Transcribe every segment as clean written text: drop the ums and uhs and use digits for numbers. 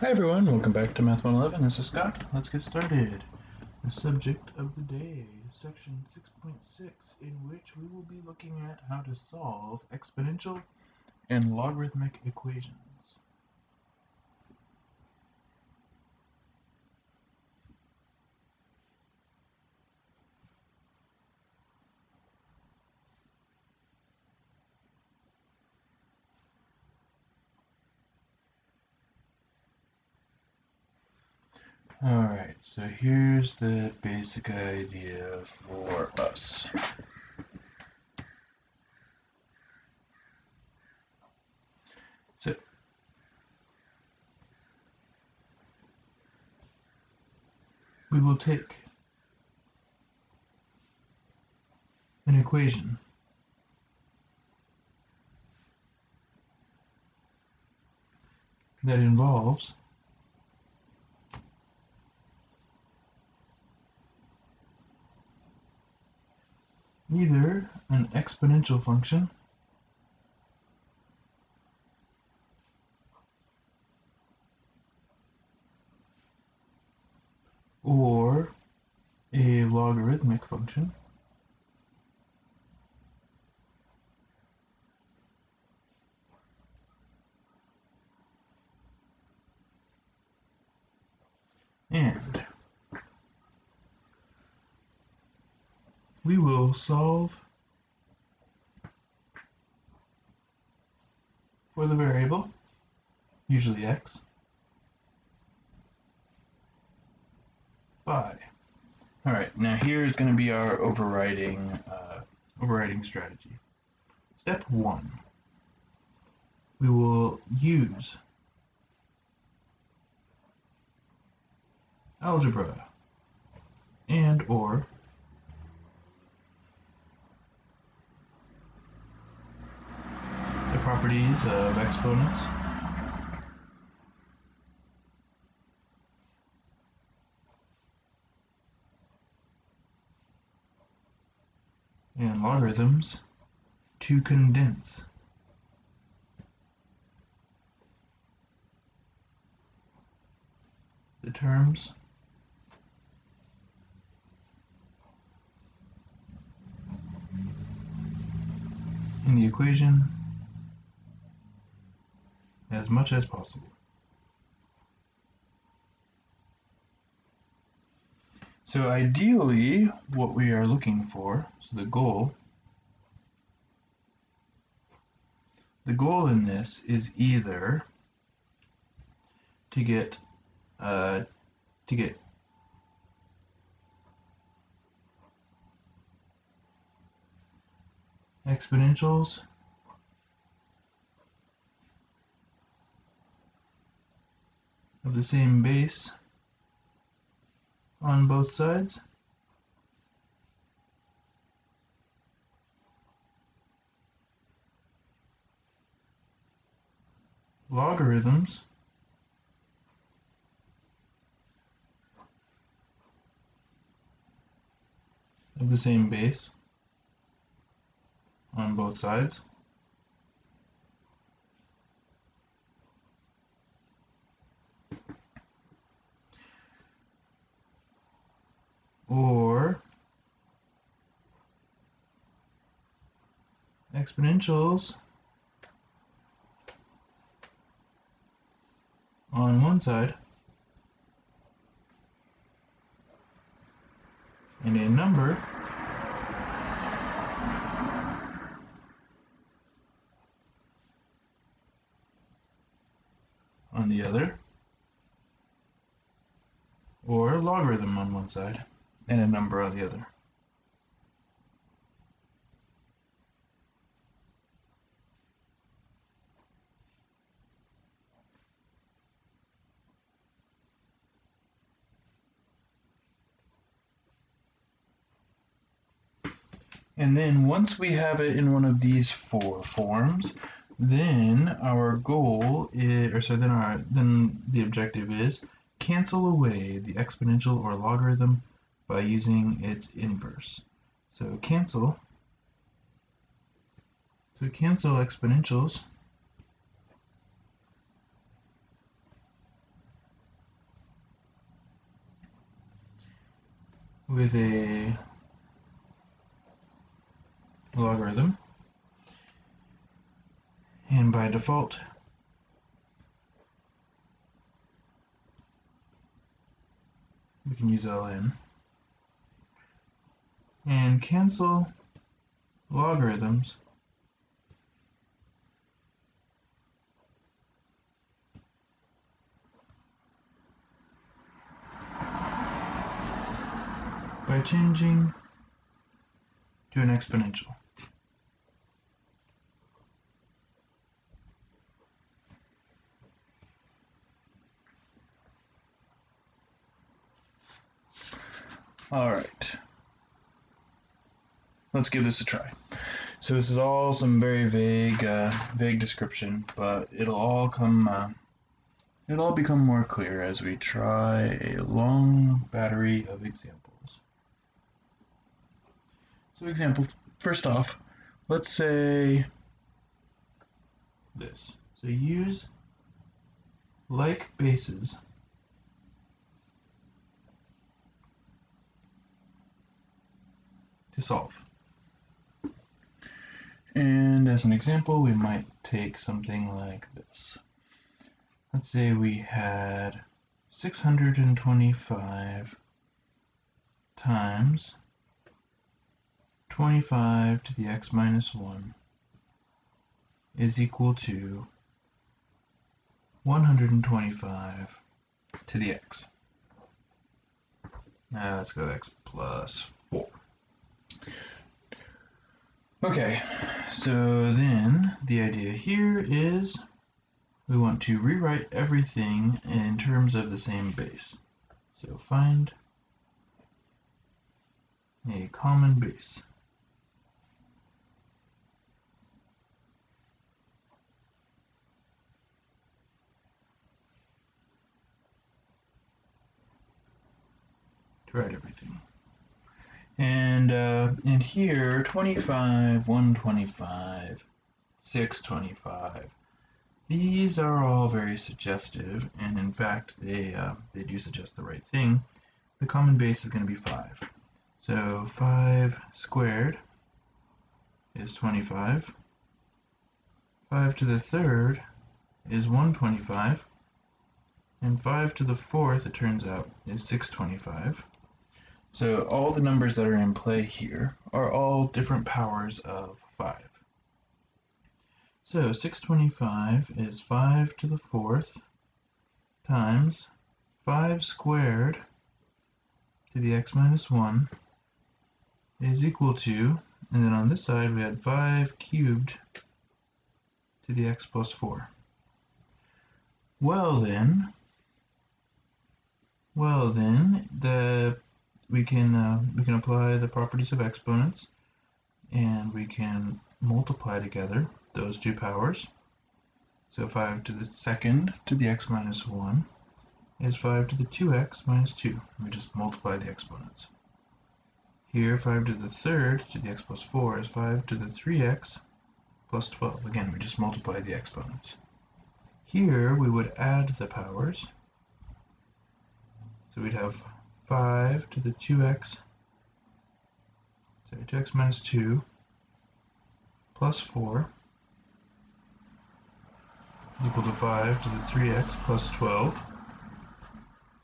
Hi everyone, welcome back to Math 111. This is Scott. Let's get started. The subject of the day is section 6.6, in which we will be looking at how to solve exponential and logarithmic equations. Alright, so here's the basic idea for us. So, we will take an equation that involves either an exponential function or a logarithmic function, and we will solve for the variable, usually x, by. Alright, now here is going to be our overriding strategy. Step 1. We will use algebra and or the properties of exponents and logarithms to condense the terms in the equation as much as possible. So ideally, what we are looking for, so the goal in this is either to get exponentials of the same base on both sides, logarithms of the same base on both sides, or exponentials on one side and a number on the other, or logarithm on one side and a number on the other. And then once we have it in one of these four forms, then our goal is, then the objective is cancel away the exponential or logarithm by using its inverse. So cancel exponentials with a logarithm, and by default we can use ln and cancel logarithms by changing to an exponential. Alright, let's give this a try. So this is all some very vague description, but it'll all become more clear as we try a long battery of examples. So example, first off, let's say this. So use like bases to solve. And as an example, we might take something like this. Let's say we had 625 times 25 to the x minus 1 is equal to 125 to the x. Now let's go x plus 4. Okay, so then the idea here is we want to rewrite everything in terms of the same base. So find a common base. To write everything. And here 25, 125, 625. These are all very suggestive, and in fact they do suggest the right thing. The common base is going to be 5. So 5 squared is 25. 5 to the third is 125. And 5 to the fourth, it turns out, is 625. So all the numbers that are in play here are all different powers of 5. So 625 is 5 to the fourth times 5 squared to the x minus 1 is equal to, and then on this side we had 5 cubed to the x plus 4. Well then, we can apply the properties of exponents, and we can multiply together those two powers. So 5 to the second to the x minus 1 is 5 to the 2x minus 2. We just multiply the exponents. Here 5 to the third to the x plus 4 is 5 to the 3x plus 12. Again, we just multiply the exponents. Here we would add the powers. So we'd have 5 to the 2x minus 2 plus 4 is equal to 5 to the 3x plus 12.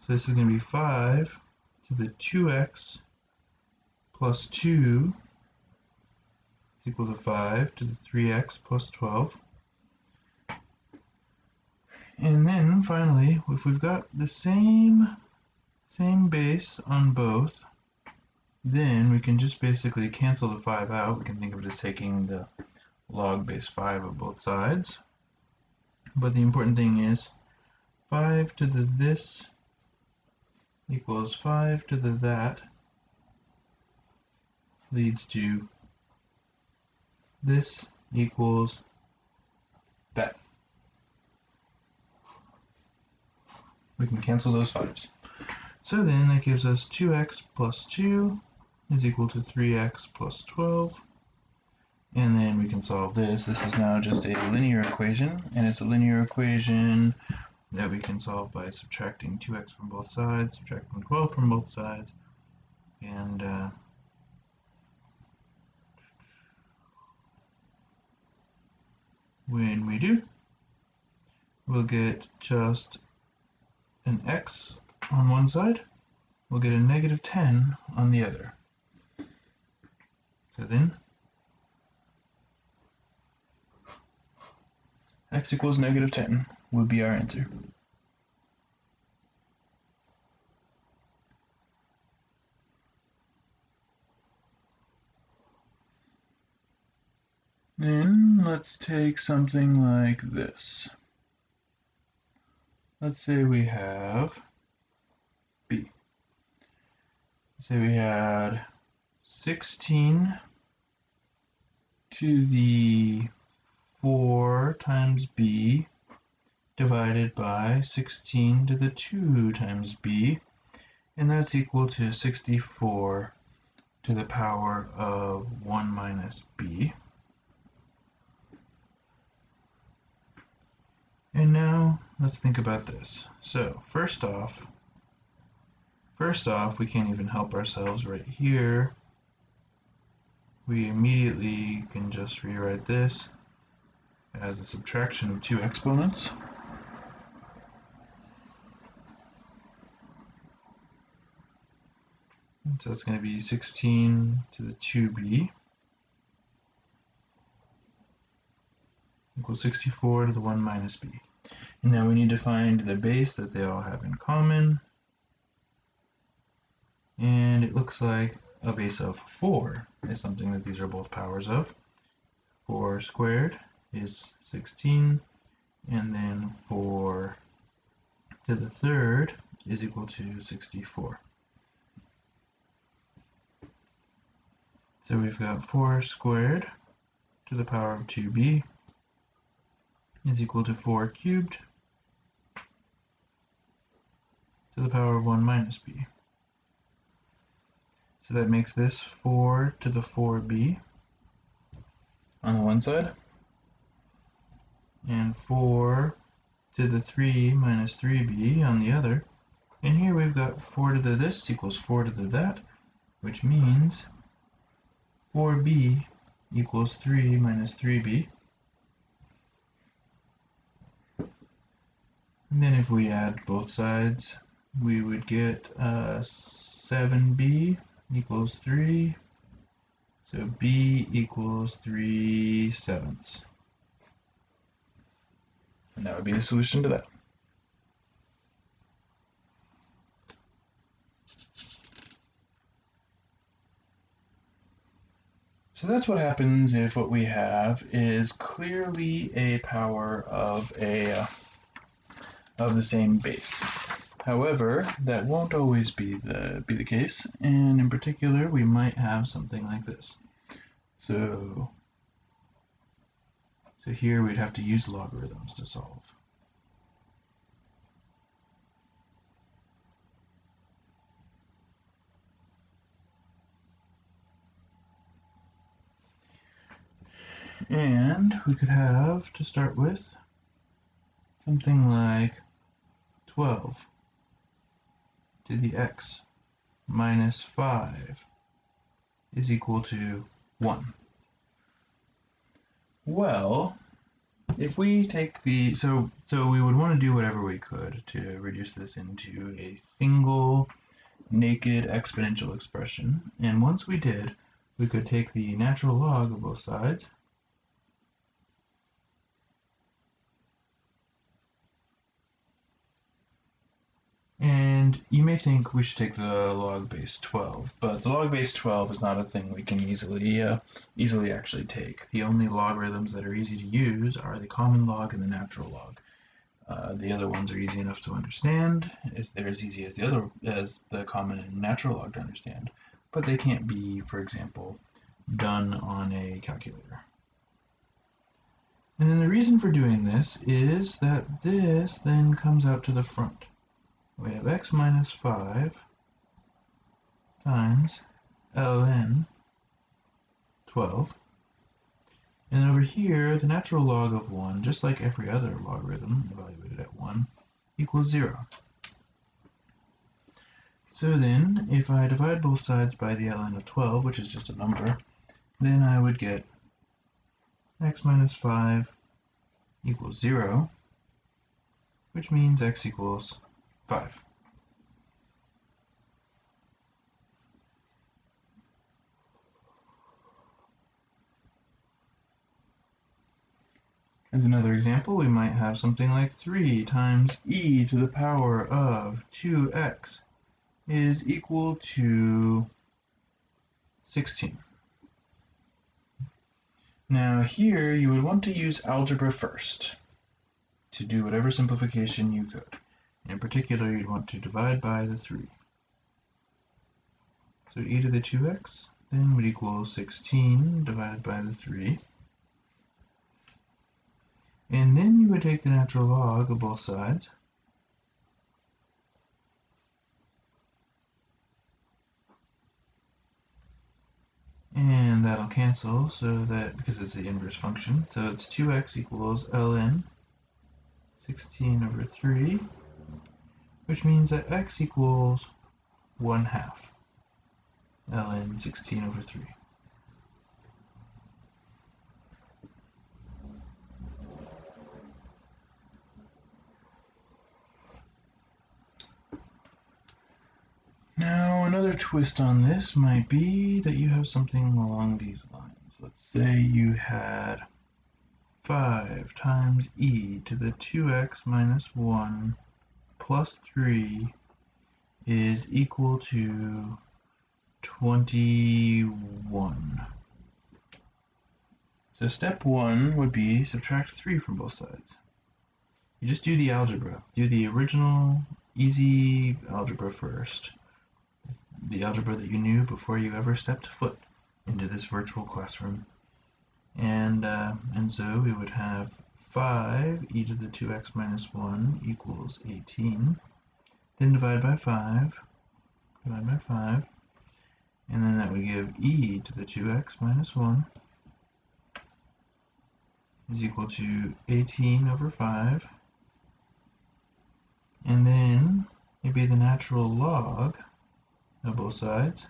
So this is going to be 5 to the 2x plus 2 is equal to 5 to the 3x plus 12. And then finally, if we've got the same base on both, then we can just basically cancel the 5 out. We can think of it as taking the log base 5 of both sides. But the important thing is 5 to the this equals 5 to the that leads to this equals that. We can cancel those 5's. So then that gives us 2x plus 2 is equal to 3x plus 12. And then we can solve this. This is now just a linear equation, and it's a linear equation that we can solve by subtracting 2x from both sides, subtracting 12 from both sides, And when we do, we'll get just an x on one side, we'll get a negative 10 on the other. So then, x equals negative 10 would be our answer. Then let's take something like this. Let's say we have b. Say we had 16 to the 4 times b divided by 16 to the 2 times b, and that's equal to 64 to the power of 1 minus b. And now let's think about this. So first off, we can't even help ourselves right here. We immediately can just rewrite this as a subtraction of two exponents. And so it's going to be 16 to the 2b equals 64 to the 1 minus b. And now we need to find the base that they all have in common. And it looks like a base of 4 is something that these are both powers of. 4 squared is 16, and then 4 to the third is equal to 64. So we've got 4 squared to the power of 2b is equal to 4 cubed to the power of 1 minus b. So that makes this 4 to the 4b on the one side, and 4 to the 3 minus 3b on the other. And here we've got 4 to the this equals 4 to the that, which means 4b equals 3 minus 3b. And then if we add both sides, we would get 7b equals 3, so b equals 3/7. And that would be the solution to that. So that's what happens if what we have is clearly a power of the same base. However, that won't always be the case, and in particular, we might have something like this. So here we'd have to use logarithms to solve. And we could have, to start with, something like 12 to the x minus 5 is equal to 1. Well, if we take the, so we would want to do whatever we could to reduce this into a single naked exponential expression. And once we did, we could take the natural log of both sides, and you may think we should take the log base 12, but the log base 12 is not a thing we can easily actually take. The only logarithms that are easy to use are the common log and the natural log. The other ones are easy enough to understand. They're as easy as the common and natural log to understand, but they can't be, for example, done on a calculator. And then the reason for doing this is that this then comes out to the front. We have x minus 5 times ln 12. And over here, the natural log of 1, just like every other logarithm evaluated at 1, equals 0. So then, if I divide both sides by the ln of 12, which is just a number, then I would get x minus 5 equals 0, which means x equals 5. As another example, we might have something like 3 times e to the power of 2x is equal to 16. Now here you would want to use algebra first to do whatever simplification you could. In particular, you'd want to divide by the 3. So e to the 2x then would equal 16 divided by the 3. And then you would take the natural log of both sides. And that'll cancel, so that, because it's the inverse function, so it's 2x equals ln 16 over 3, which means that x equals 1/2 ln 16 over 3. Now, another twist on this might be that you have something along these lines. Let's say you had 5 times e to the 2x minus 1 plus 3 is equal to 21. So step 1 would be subtract 3 from both sides. You just do the algebra. Do the original, easy algebra first. The algebra that you knew before you ever stepped foot into this virtual classroom. And so we would have 5 e to the 2x minus 1 equals 18. Then divide by 5, and then that would give e to the 2x minus 1 is equal to 18 over 5. And then it'd be the natural log of both sides.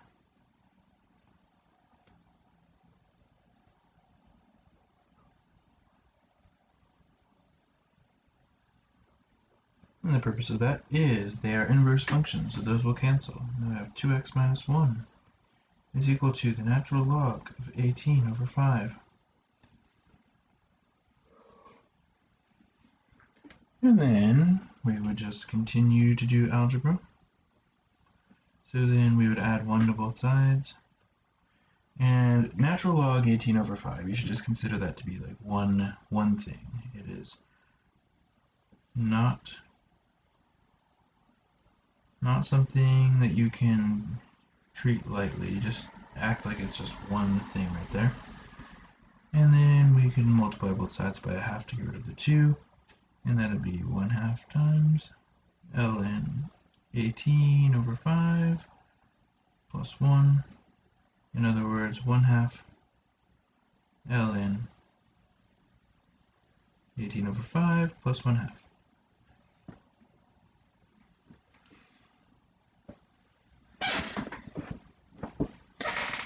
And the purpose of that is they are inverse functions, so those will cancel. And we have 2x minus 1 is equal to the natural log of 18 over 5. And then we would just continue to do algebra. So then we would add 1 to both sides. And natural log 18 over 5, you should just consider that to be like one thing. It is not something that you can treat lightly. You just act like it's just one thing right there. And then we can multiply both sides by a half to get rid of the 2. And that would be 1/2 times ln 18 over 5 plus 1. In other words, 1/2 ln 18 over 5 plus 1/2.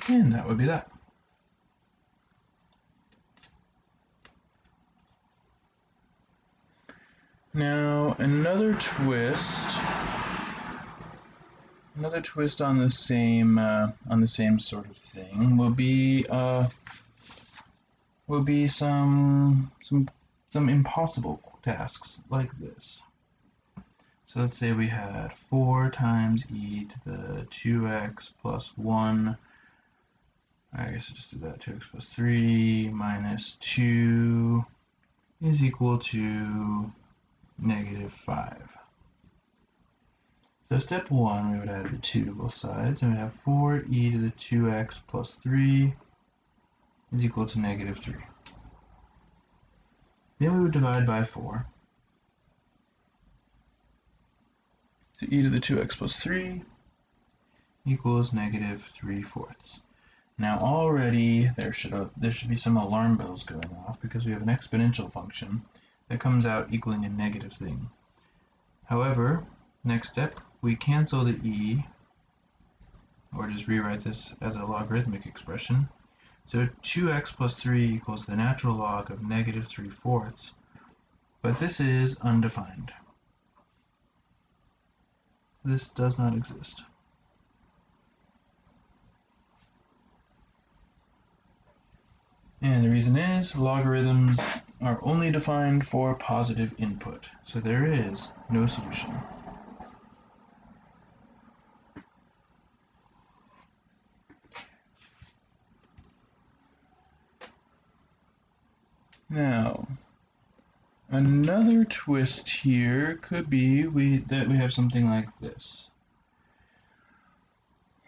And that would be that. Now, another twist on the same sort of thing will be some impossible tasks like this. So let's say we had 4 times e to the 2x plus 1. I guess I'll just do that. 2x plus 3 minus 2 is equal to -5. So step 1, we would add the 2 to both sides, and we have 4e to the 2x plus 3 is equal to -3. Then we would divide by 4. So e to the 2x plus 3 equals -3/4. Now already there should be some alarm bells going off because we have an exponential function that comes out equaling a negative thing. However, next step, we cancel the e or just rewrite this as a logarithmic expression. So 2x plus 3 equals the natural log of negative 3/4, but this is undefined. This does not exist. And the reason is logarithms are only defined for positive input, so there is no solution. Now, another twist here could be that we have something like this.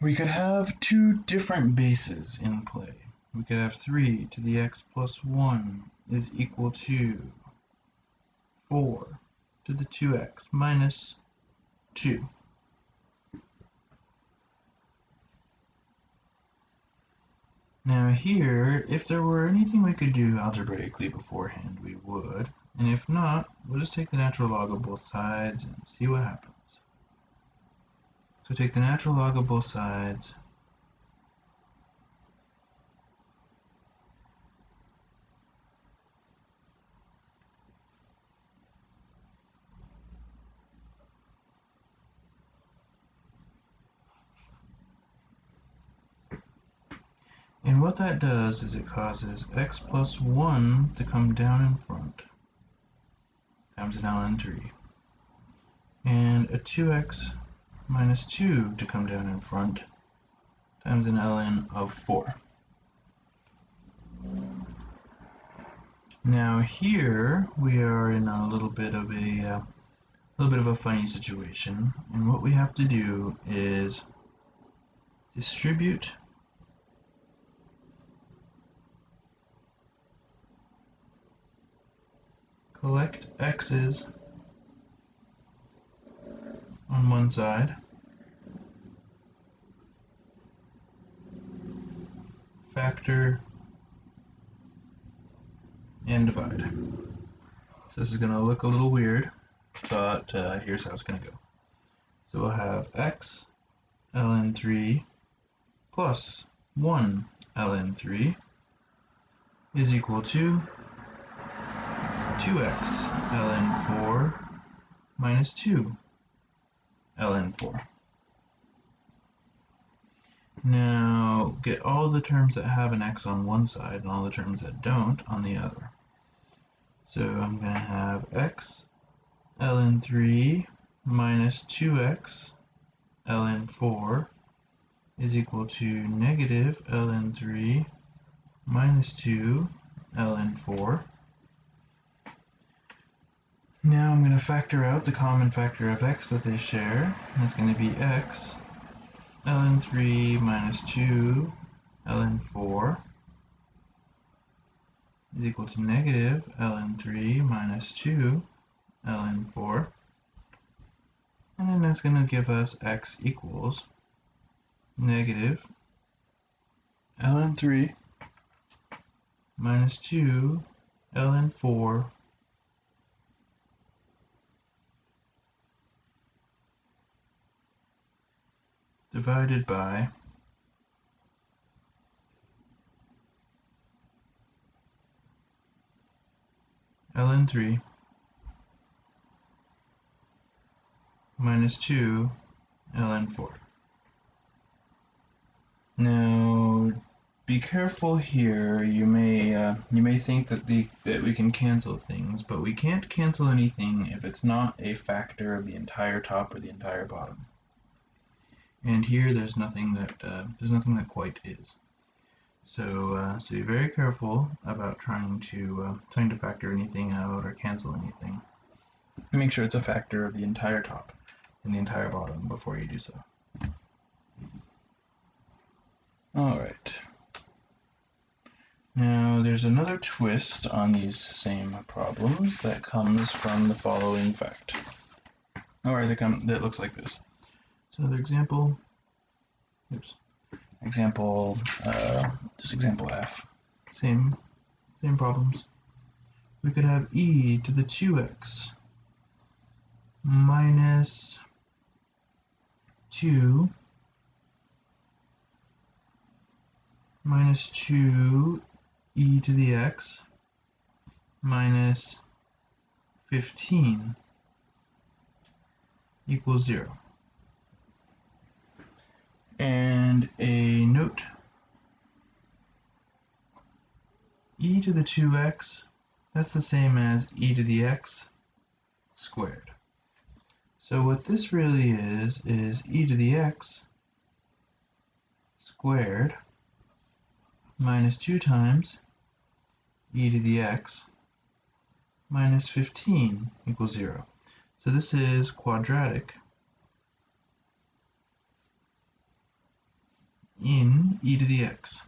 We could have two different bases in play. We could have 3 to the x plus 1 is equal to 4 to the 2x minus 2. Now here, if there were anything we could do algebraically beforehand, we would. And if not, we'll just take the natural log of both sides and see what happens. So take the natural log of both sides. And what that does is it causes x plus 1 to come down in front times an ln 3. And a 2x minus 2 to come down in front times an ln of 4. Now here we are in a little bit of a funny situation, and what we have to do is distribute collect x's on one side, factor, and divide. So this is going to look a little weird, but here's how it's going to go. So we'll have x ln 3 plus 1 ln 3 is equal to 2x ln 4 minus 2 ln 4. Now get all the terms that have an x on one side and all the terms that don't on the other. So I'm going to have x ln 3 minus 2x ln 4 is equal to negative ln 3 minus 2 ln 4. Now I'm going to factor out the common factor of x that they share. That's going to be x ln 3 minus 2 ln 4 is equal to negative ln 3 minus 2 ln 4. And then that's going to give us x equals negative ln 3 minus 2 ln 4 divided by ln 3 minus 2 ln 4. Now, be careful here. You may think that we can cancel things, but we can't cancel anything if it's not a factor of the entire top or the entire bottom. And here there's nothing that quite is. So be very careful about trying to factor anything out or cancel anything. Make sure it's a factor of the entire top and the entire bottom before you do so. Alright. Now there's another twist on these same problems that comes from the following fact. Or that looks like this. So another example. Oops. Example F. Same problems. We could have e to the 2x minus 2 minus 2 e to the x minus 15 equals 0. And a note, e to the 2x, that's the same as e to the x squared. So what this really is e to the x squared minus 2 times e to the x minus 15 equals 0. So this is quadratic in e to the x.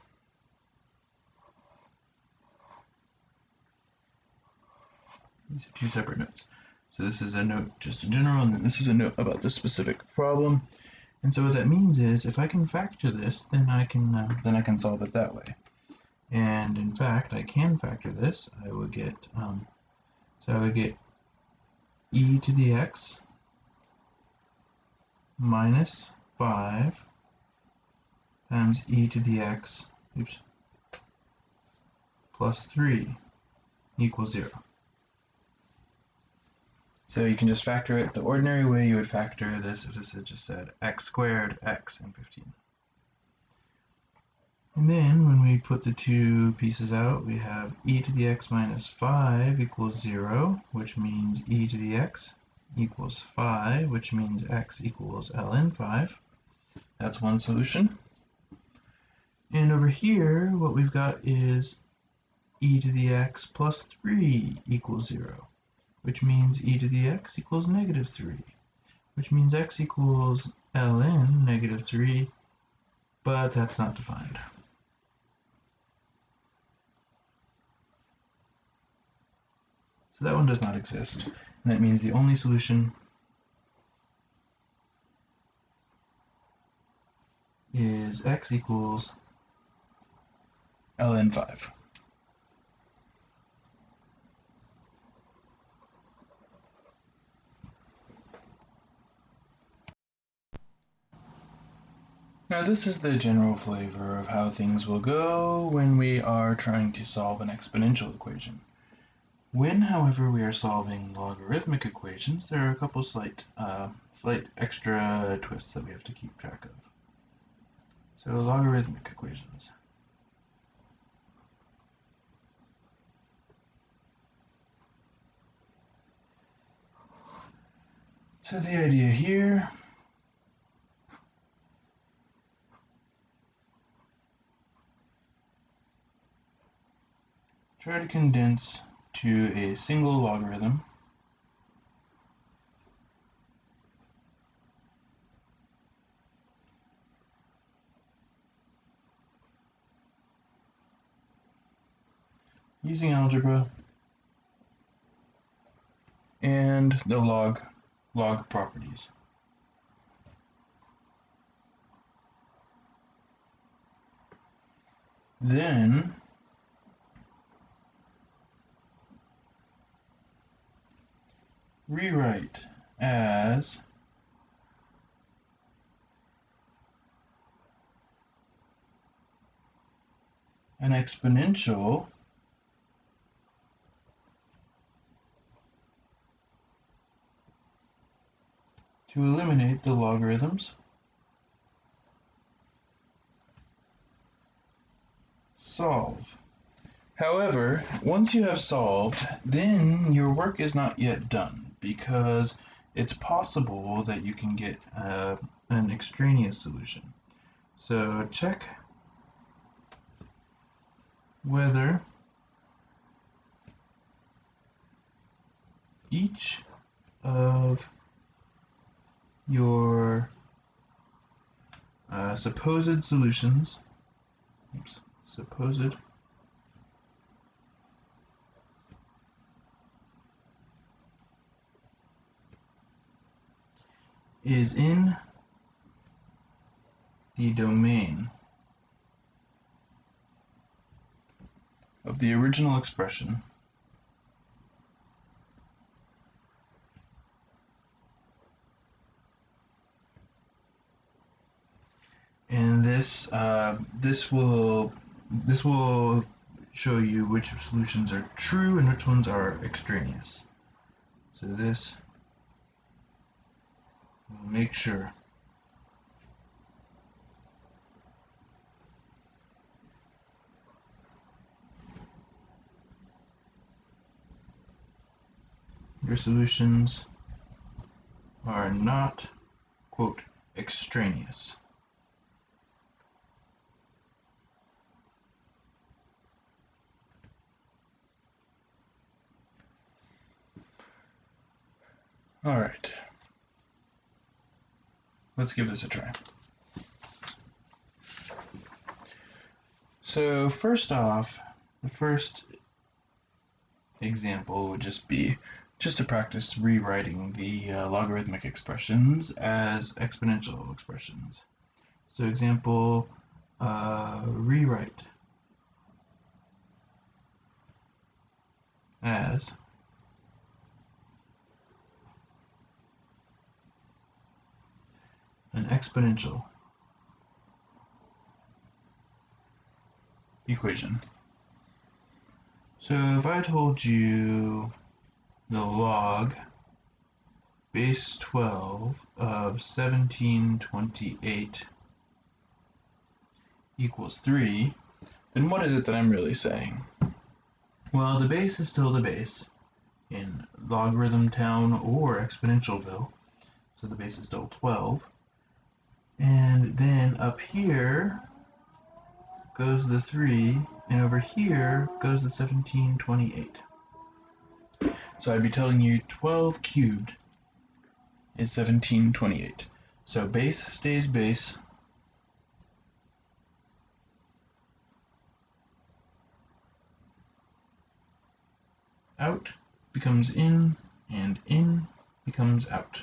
These are two separate notes. So this is a note just in general, and then this is a note about this specific problem. And so what that means is, if I can factor this, then I can solve it that way. And in fact, I can factor this. I would get e to the x minus 5 times e to the x plus 3 equals 0. So you can just factor it the ordinary way you would factor this if this had just said x squared, x, and 15. And then when we put the two pieces out, we have e to the x minus 5 equals 0, which means e to the x equals 5, which means x equals ln 5. That's one solution. And over here, what we've got is e to the x plus 3 equals 0, which means e to the x equals negative 3, which means x equals ln negative 3, but that's not defined. So that one does not exist, and that means the only solution is x equals ln 5. Now this is the general flavor of how things will go when we are trying to solve an exponential equation. When, however, we are solving logarithmic equations, there are a couple slight extra twists that we have to keep track of. So logarithmic equations. So the idea here try to condense to a single logarithm using algebra and the log properties. Then rewrite as an exponential to eliminate the logarithms. Solve. However, once you have solved, then your work is not yet done, because it's possible that you can get an extraneous solution. So check whether each of your supposed solutions, supposed is in the domain of the original expression and this will this will show you which solutions are true and which ones are extraneous. So this will make sure. Your solutions are not, quote, extraneous. All right, let's give this a try. So first off, the first example would just be to practice rewriting the logarithmic expressions as exponential expressions. So example, rewrite as an exponential equation. So if I told you the log base 12 of 1728 equals 3, then what is it that I'm really saying? Well, the base is still the base in Logarithm Town or Exponentialville, so the base is still 12. And then up here goes the 3, and over here goes the 1728. So I'd be telling you 12 cubed is 1728. So base stays base. Out becomes in, and in becomes out.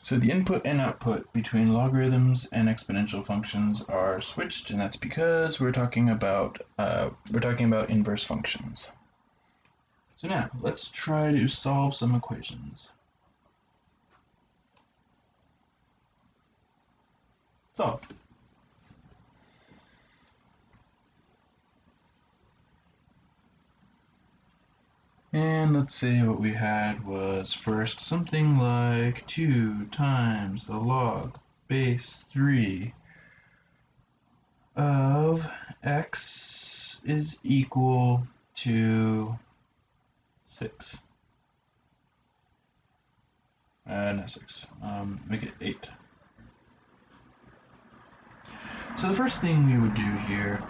So the input and output between logarithms and exponential functions are switched, and that's because we're talking about inverse functions. So now let's try to solve some equations. Solve. And let's say what we had was first something like 2 times the log base 3 of x is equal to 6. No, 6. Make it 8. So the first thing we would do here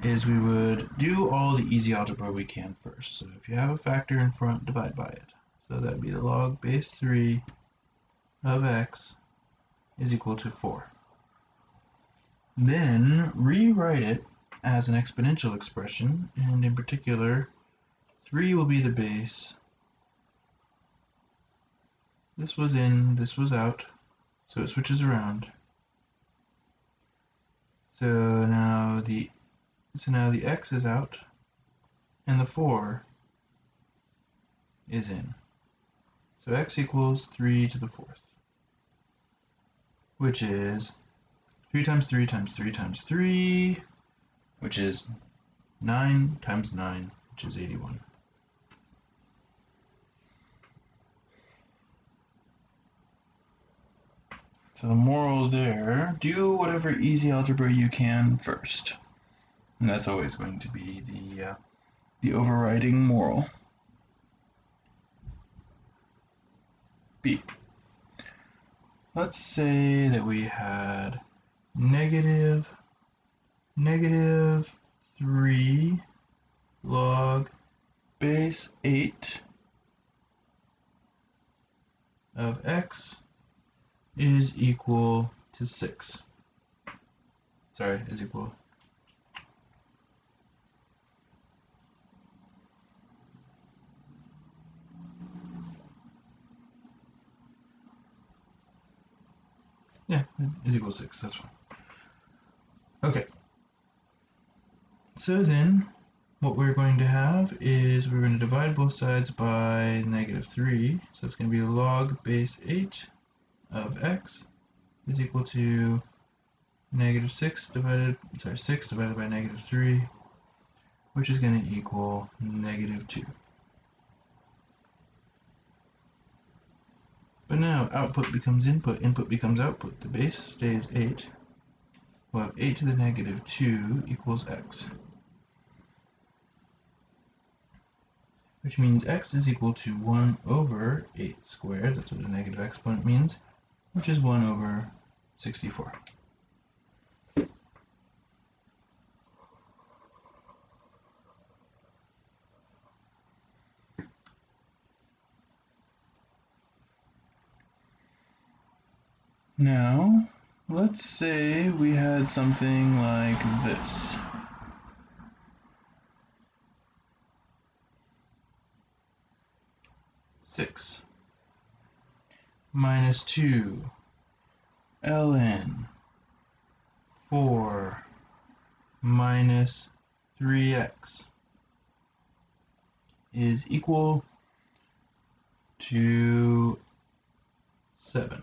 is we would do all the easy algebra we can first. So if you have a factor in front, divide by it. So that would be the log base 3 of x is equal to 4. Then rewrite it as an exponential expression, and in particular, 3 will be the base. This was in, this was out, so it switches around. So now the x is out, and the 4 is in. So x equals 3 to the 4th, which is 3 times 3 times 3 times 3, which is 9 times 9, which is 81. So the moral there, do whatever easy algebra you can first. And that's always going to be the overriding moral. B. Let's say that we had negative 3 log base 8 of x is equal to 6. Sorry, is equal. Yeah, is equal to 6, that's fine. Okay. So then what we're going to have is we're going to divide both sides by -3. So it's going to be log base 8 of x is equal to -6 divided by -3, which is going to equal -2. But now output becomes input, input becomes output. The base stays 8. We'll have 8 to the -2 equals x, which means x is equal to 1 over 8 squared. That's what a negative exponent means, which is 1 over 64. Now, let's say we had something like this. Six minus 2 ln 4 minus 3x is equal to 7.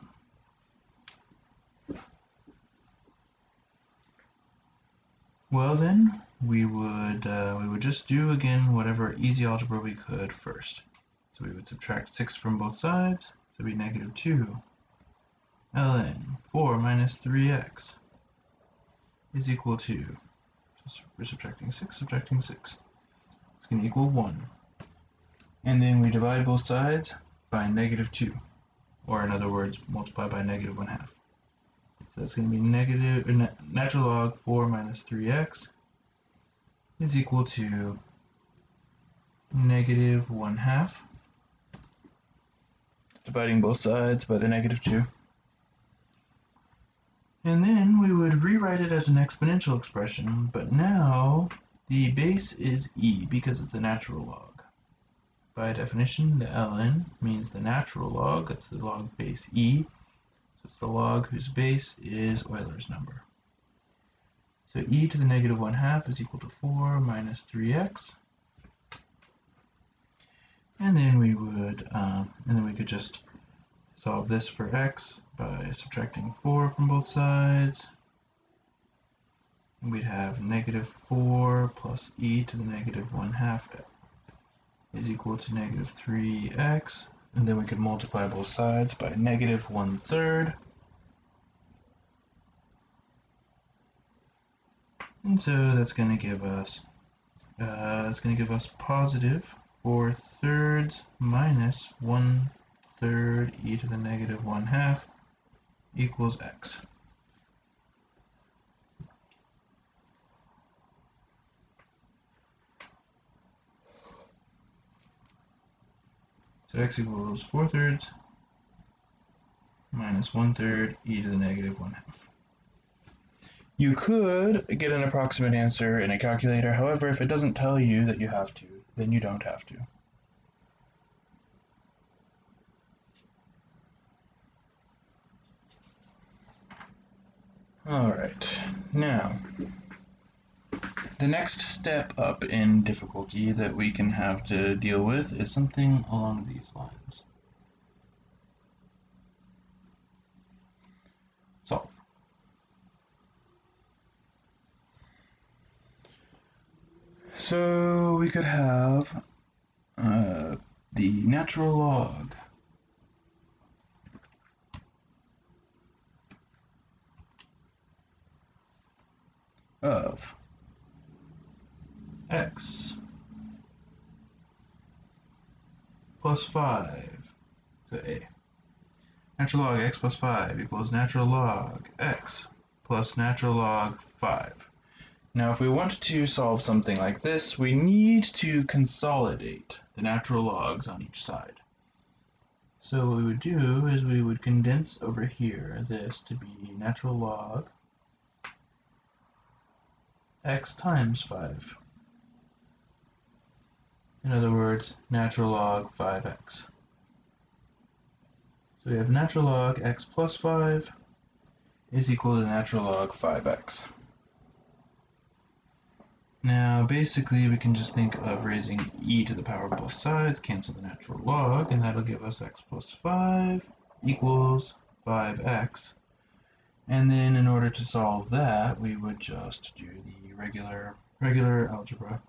Well then, we would just do again whatever easy algebra we could first. So we would subtract 6 from both sides, so it'd be -2 ln 4 minus 3x is equal to, we're subtracting 6, it's going to equal 1. And then we divide both sides by -2, or in other words, multiply by -1/2. So that's going to be natural log 4 minus 3x is equal to -1/2. Dividing both sides by the -2. And then we would rewrite it as an exponential expression, but now the base is e because it's a natural log. By definition, the ln means the natural log, that's the log base e. So it's the log whose base is Euler's number. So e to the -1/2 is equal to 4 minus 3x. And then we could just solve this for x by subtracting 4 from both sides. And we'd have -4 plus e to the -1/2 is equal to -3x. And then we could multiply both sides by -1/3. And so that's going to give us positive 4/3 minus 1/3 e to the -1/2 equals x. So x equals 4/3 minus 1/3 e to the -1/2. You could get an approximate answer in a calculator. However, if it doesn't tell you that you have to, then you don't have to. Alright, now, the next step up in difficulty that we can have to deal with is something along these lines. Solve. So we could have the natural log of x plus 5 to a. Natural log x plus 5 equals natural log x plus natural log 5. Now if we want to solve something like this, we need to consolidate the natural logs on each side. So what we would do is we would condense over here this to be natural log x times 5. In other words, natural log 5x. So we have natural log x plus 5 is equal to natural log 5x. Now, basically, we can just think of raising e to the power of both sides, cancel the natural log, and that'll give us x plus 5 equals 5x. And then in order to solve that, we would just do the regular algebra.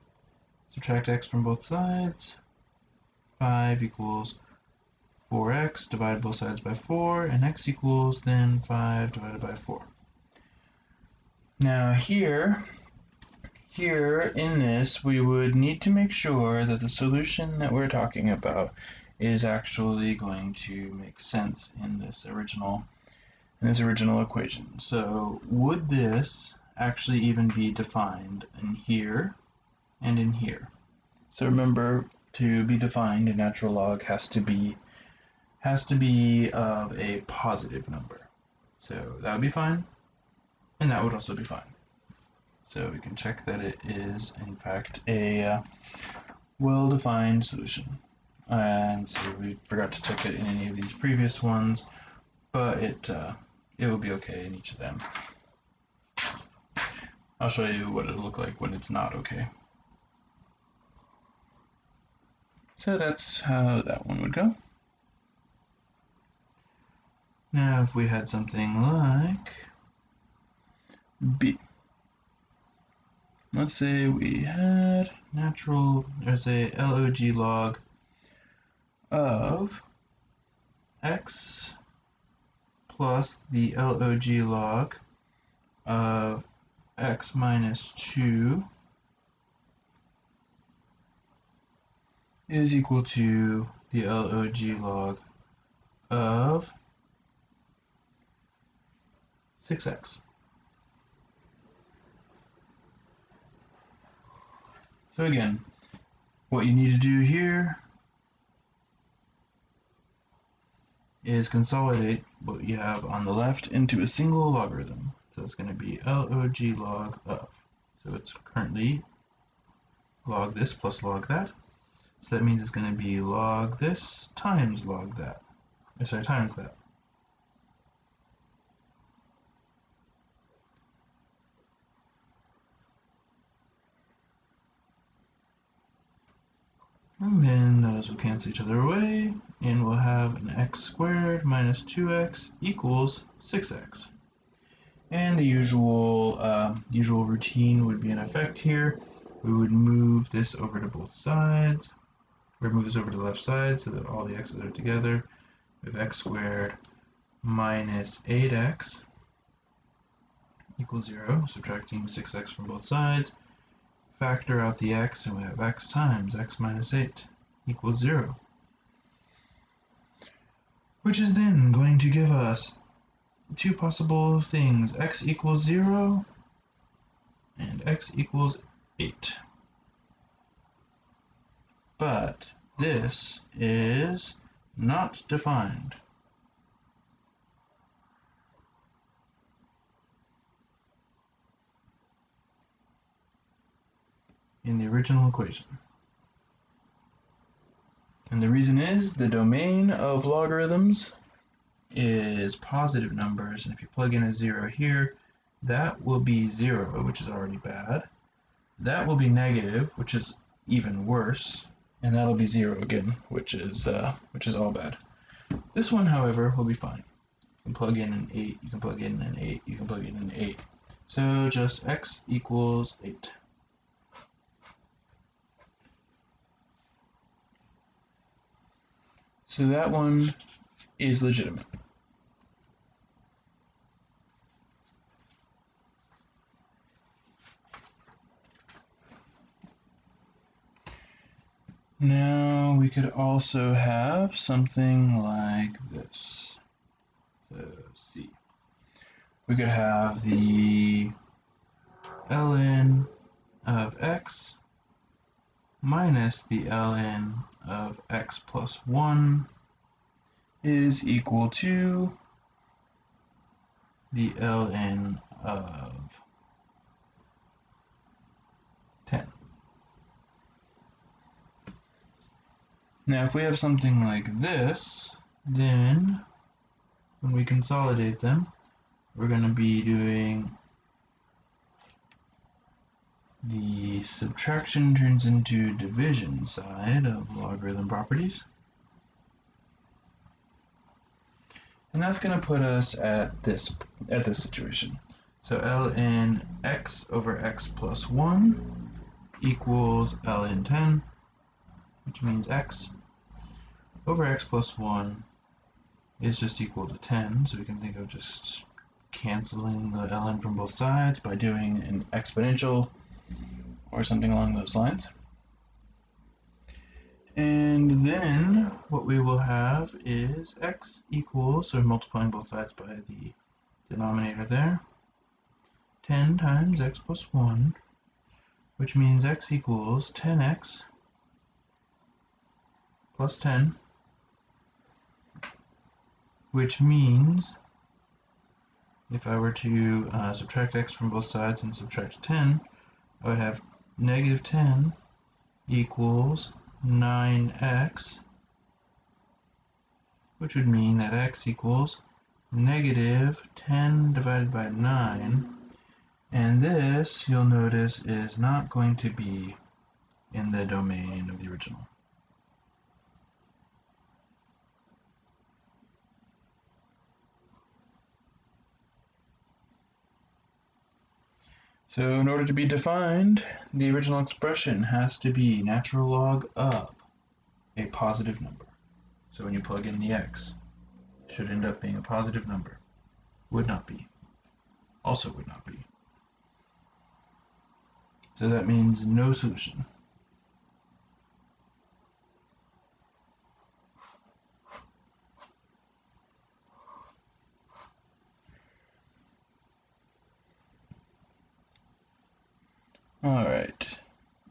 Subtract x from both sides. 5 equals 4x, divide both sides by 4, and x equals then 5 divided by 4. Now here in this, we would need to make sure that the solution that we're talking about is actually going to make sense in this original equation. So would this actually even be defined in here and in here? So remember, to be defined, a natural log has to be of a positive number. So that would be fine, and that would also be fine. So we can check that it is, in fact, a well-defined solution. And so we forgot to check it in any of these previous ones, but it will be okay in each of them. I'll show you what it'll look like when it's not okay. So that's how that one would go. Now if we had something like b. Let's say we had there's a log log of x plus the log log of x minus 2 is equal to the log log of 6x. So again, what you need to do here is consolidate what you have on the left into a single logarithm. So it's going to be log log of. So it's currently log this plus log that. So that means it's going to be log this times log that. Times that. And then those will cancel each other away, and we'll have an x squared minus 2x equals 6x. And the usual routine would be in effect here. We would move this over to both sides, or move this over to the left side so that all the x's are together. We have x squared minus 8x equals 0, subtracting 6x from both sides. Factor out the x, and we have x times x minus 8 equals 0. Which is then going to give us two possible things, x equals 0 and x equals 8. But this is not defined. In the original equation. And the reason is the domain of logarithms is positive numbers, and if you plug in a 0 here, that will be 0, which is already bad. That will be negative, which is even worse, and that'll be 0 again, which is all bad. This one, however, will be fine. You can plug in an 8, you can plug in an 8, you can plug in an 8. So just x equals 8. So that one is legitimate. Now we could also have something like this. So C. We could have the ln of x minus the ln of x plus 1 is equal to the ln of 10. Now if we have something like this, then when we consolidate them, we're going to be doing the the subtraction turns into division side of logarithm properties. And that's going to put us at this situation. So ln x over x plus 1 equals ln 10, which means x over x plus 1 is just equal to 10. So we can think of just canceling the ln from both sides by doing an exponential or something along those lines. And then what we will have is x equals, so multiplying both sides by the denominator there, 10 times x plus 1, which means x equals 10x plus 10, which means if I were to subtract x from both sides and subtract 10, I would have negative 10 equals 9x, which would mean that x equals negative 10 divided by 9, and this, you'll notice, is not going to be in the domain of the original. So in order to be defined, the original expression has to be natural log of a positive number. So when you plug in the x, it should end up being a positive number. Would not be. Also would not be. So that means no solution. Alright,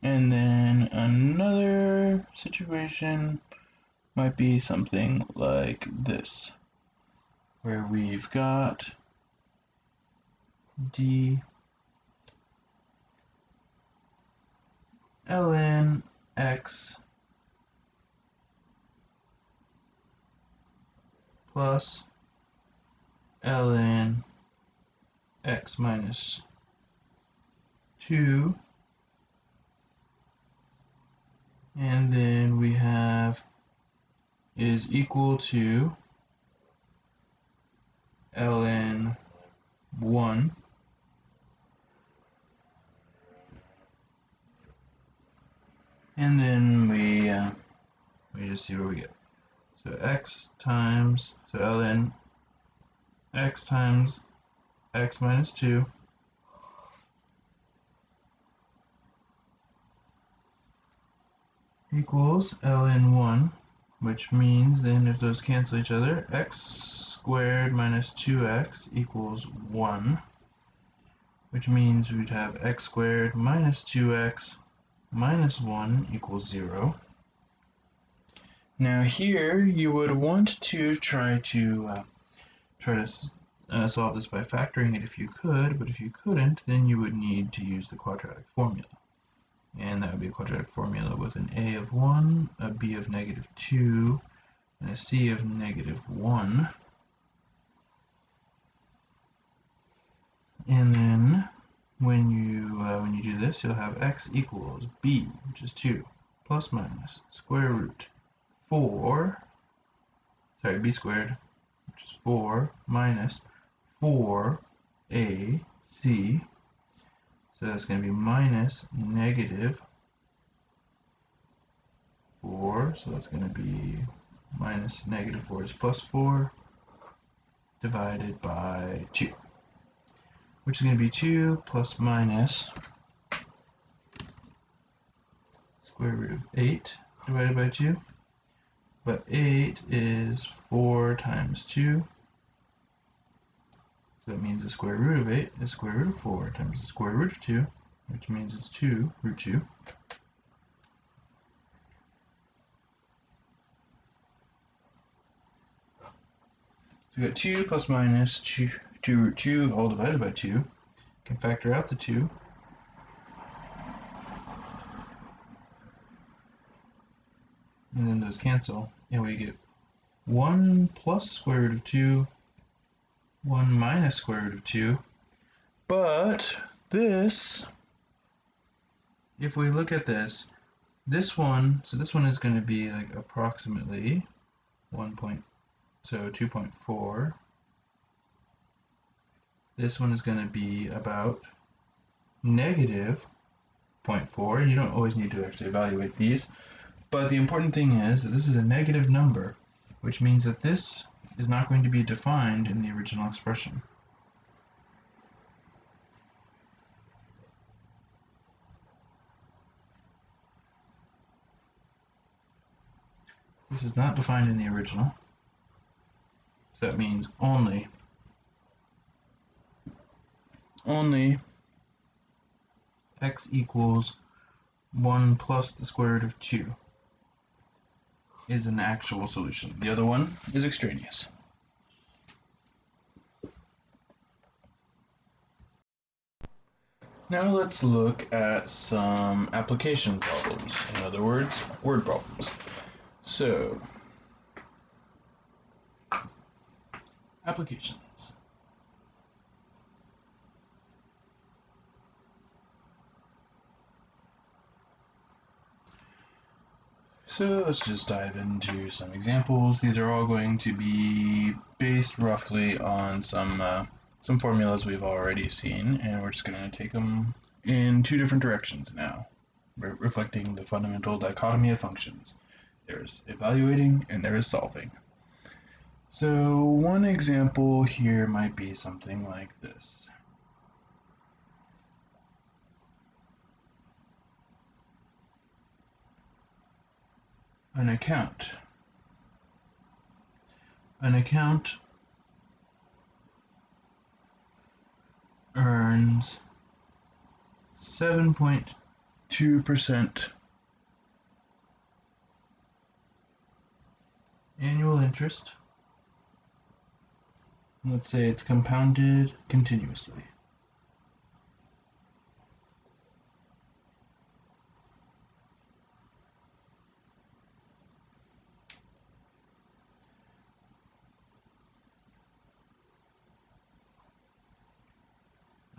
and then another situation might be something like this, where we've got d ln x plus ln x minus 2, and then we have is equal to ln 1 and then we just see what we get. So x times, so ln x times x minus 2 equals ln 1, which means then if those cancel each other, x squared minus 2x equals 1, which means we'd have x squared minus 2x minus 1 equals 0. Now here you would want to try to solve this by factoring it if you could, but if you couldn't, then you would need to use the quadratic formula. And that would be a quadratic formula with an a of 1, a b of negative 2, and a c of negative 1. And then when you do this, you'll have x equals b, which is 2, plus minus square root 4, b squared, which is 4, minus 4ac. So that's going to be minus negative 4, so that's going to be minus negative 4 is plus 4 divided by 2, which is going to be 2 plus minus square root of 8 divided by 2, but 8 is 4 times 2, so that means the square root of 8 is square root of 4 times the square root of 2, which means it's 2 root 2. So we got 2 plus minus 2 root 2 all divided by 2. Can factor out the 2. And then those cancel, and we get 1 plus square root of 2, 1 minus square root of 2. But this if we look at this, this one is going to be like approximately 2.4. This one is going to be about negative 0.4. You don't always need to actually evaluate these, but the important thing is that this is a negative number, which means that this is not going to be defined in the original expression. This is not defined in the original, so that means only x equals 1 plus the square root of 2 is an actual solution. The other one is extraneous. Now let's look at some application problems, in other words, word problems. So, applications. So let's just dive into some examples. These are all going to be based roughly on some formulas we've already seen, and we're just going to take them in two different directions now, reflecting the fundamental dichotomy of functions. There's evaluating and there is solving. So one example here might be something like this. An account earns 7.2% annual interest. Let's say it's compounded continuously.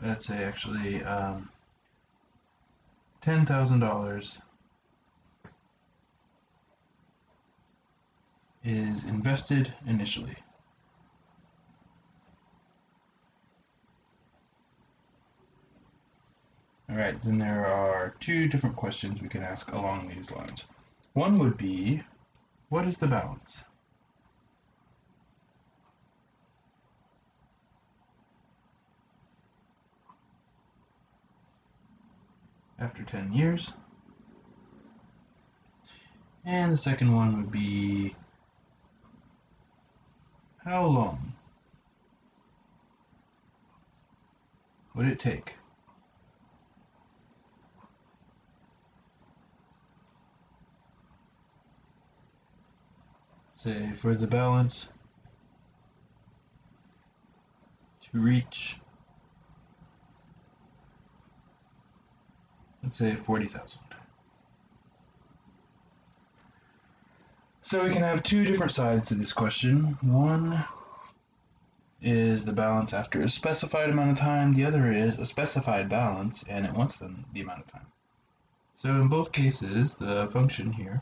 Let's say actually $10,000 is invested initially. Alright, then there are two different questions we can ask along these lines. One would be, what is the balance? After 10 years. And the second one would be, how long would it take say for the balance to reach, let's say 40,000. So we can have two different sides to this question. One is the balance after a specified amount of time, the other is a specified balance and it wants the amount of time. So in both cases, the function here,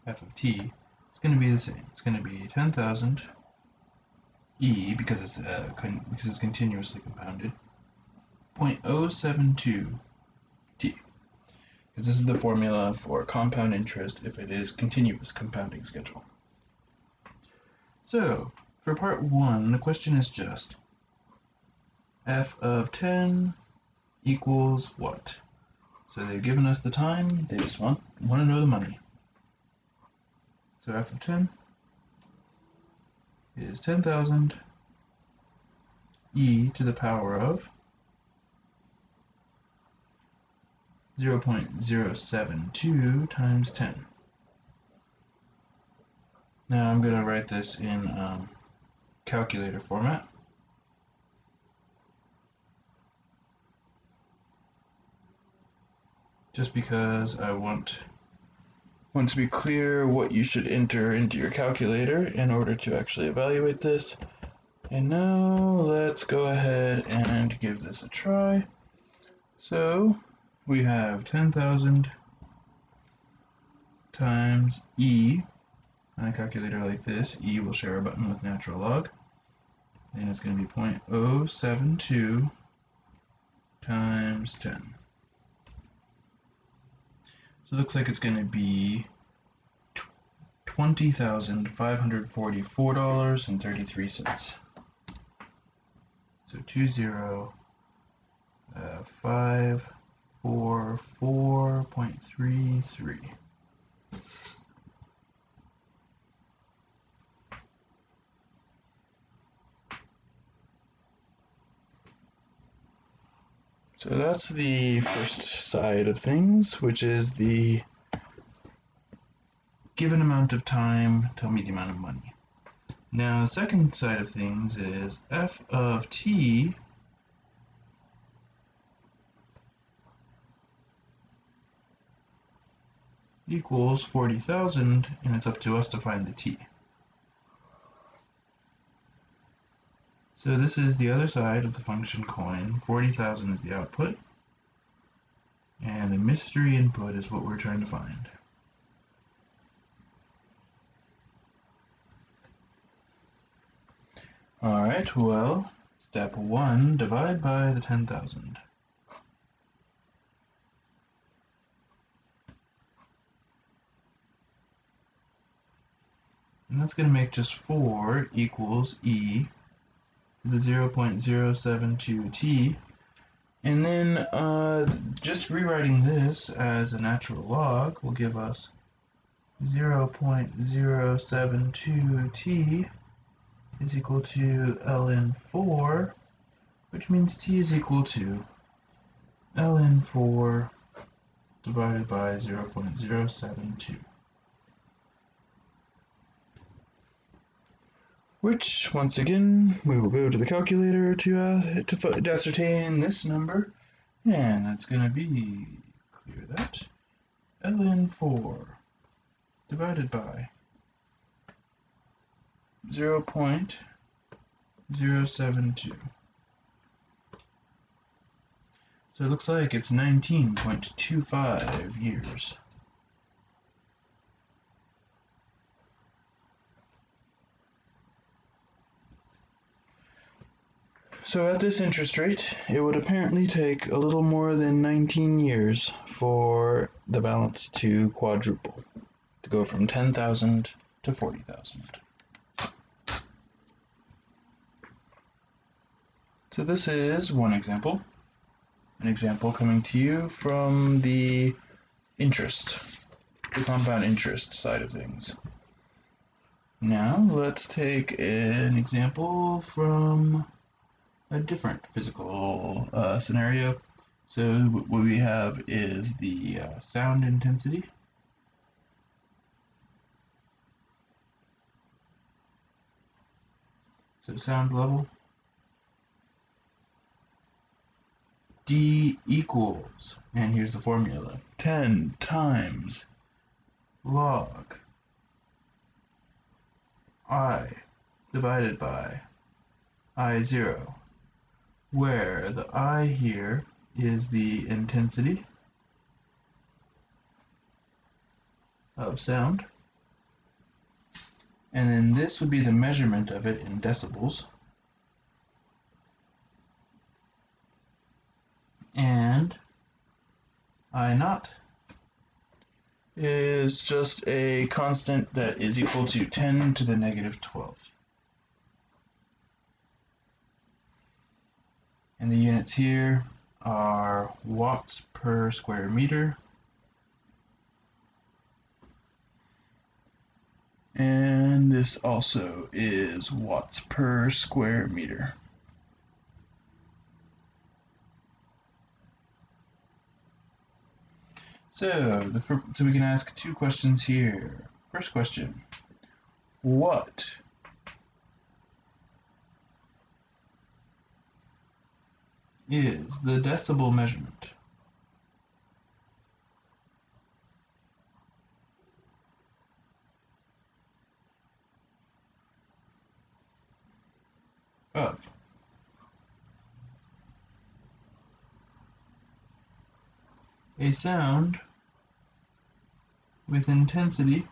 f of t, is going to be the same. It's going to be 10,000 e, because it's continuously compounded, 0.072 t. Because this is the formula for compound interest if it is continuous compounding schedule. So, for part 1, the question is just f of 10 equals what? So they've given us the time, they just want to know the money. So f of 10 is 10,000 e to the power of 0.072 times 10. Now I'm going to write this in calculator format. Just because I want to be clear what you should enter into your calculator in order to actually evaluate this. And now let's go ahead and give this a try. So we have 10,000 times e. On a calculator like this, e will share a button with natural log, and it's going to be 0.072 times 10. So it looks like it's going to be $20,544.33. So 20,544.33. So that's the first side of things, which is the given amount of time, tell me the amount of money. Now the second side of things is f of t equals 40,000, and it's up to us to find the t. So this is the other side of the function coin. 40,000 is the output, and the mystery input is what we're trying to find. Alright, well, step 1, divide by the 10,000. And that's going to make just 4 equals e to the 0.072t. And then just rewriting this as a natural log will give us 0.072t is equal to ln 4, which means t is equal to ln 4 divided by 0.072. Which, once again, we will go to the calculator to ascertain this number, and that's going to be, clear that, ln 4 divided by 0.072. So it looks like it's 19.25 years. So at this interest rate, it would apparently take a little more than 19 years for the balance to quadruple, to go from 10,000 to 40,000. So this is one example, an example coming to you from the compound interest side of things. Now let's take an example from a different physical scenario. So what we have is the sound intensity. So sound level. D equals, and here's the formula, 10 times log I divided by I0, where the I here is the intensity of sound, and then this would be the measurement of it in decibels, and I naught is just a constant that is equal to 10 to the negative 12th. And the units here are watts per square meter. And this also is watts per square meter. So we can ask two questions here. First question, what is the decibel measurement of a sound with intensity,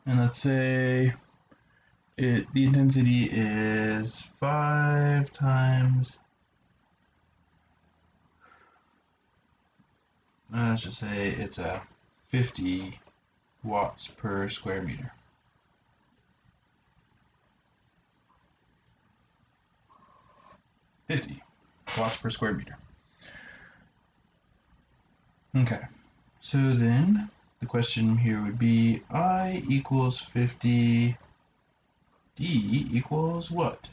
and let's say the intensity is 5 times, let's just say it's a 50 watts per square meter. Watts per square meter. Okay, so then the question here would be I equals 50, D equals what?